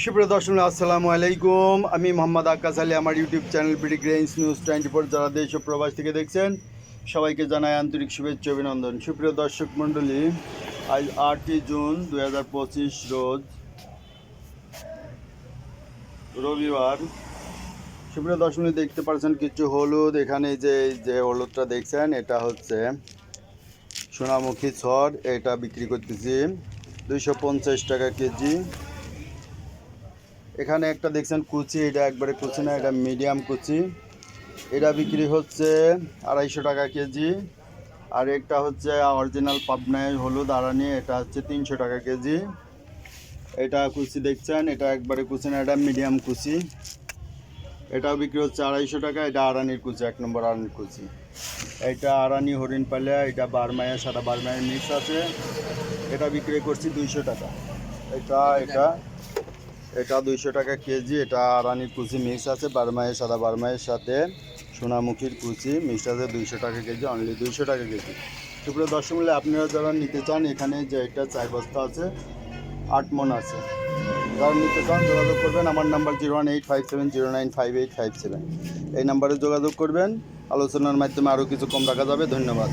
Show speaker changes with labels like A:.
A: সুপ্রিয় দর্শক আসসালামু আলাইকুম। আমি মোহাম্মদ আক্কাস আলী। আমার YouTube channel BD grains news 24 যারা দেশ ও প্রবাস থেকে দেখছেন সবাইকে জানাই আন্তরিক শুভেচ্ছা অভিনন্দন। সুপ্রিয় দর্শক মণ্ডলী, আজ 8 জুন 2025 রোজ রবিবার। সুপ্রিয় দর্শক দেখতে পাচ্ছেন কিছু হলুদ। এখানে যে হলুদটা দেখছেন এটা হচ্ছে সোনামুখী ছড়। এটা বিক্রি করতেছি 250 টাকা কেজি। এখানে একটা দেখছেন কুচি, এটা একবারে কুচি না, এটা মিডিয়াম কুচি। এটা বিক্রি হচ্ছে 250 টাকা কেজি। আর একটা হচ্ছে অরিজিনাল পাবনায় হলুদ আড়ানি, এটা হচ্ছে 300 টাকা কেজি। এটা কুচি দেখছেন, এটা একবারে কুচি না, এটা মিডিয়াম কুচি। এটাও বিক্রি হচ্ছে 250 টাকা। এটা আড়ানির কুচি, 1 নম্বর আড়ানির কুচি। এটা আড়ানি হরিণ পালিয়া, এটা বারমায়া সাদা বারমায়ের মিক্স আছে। এটা বিক্রি করছি 200 টাকা। এটা এটা এটা 200 টাকা কেজি। এটা আড়ানির কুচি মিক্স আছে, বারমায়ের সাদা বারমায়ের সাথে সোনামুখীর কুচি মিক্স আছে। 200 টাকা কেজি, অনলি 200 টাকা কেজি। সুপ্রিয় দর্শক মূল্যে আপনারা যারা নিতে চান, এখানে যে এটা 4 বস্তা আছে, 8 মণ আছে। যারা নিতে চান যোগাযোগ করবেন। আমার নাম্বার 01857095857। এই নাম্বারে যোগাযোগ করবেন। আলোচনার মাধ্যমে আরও কিছু কম রাখা যাবে। ধন্যবাদ।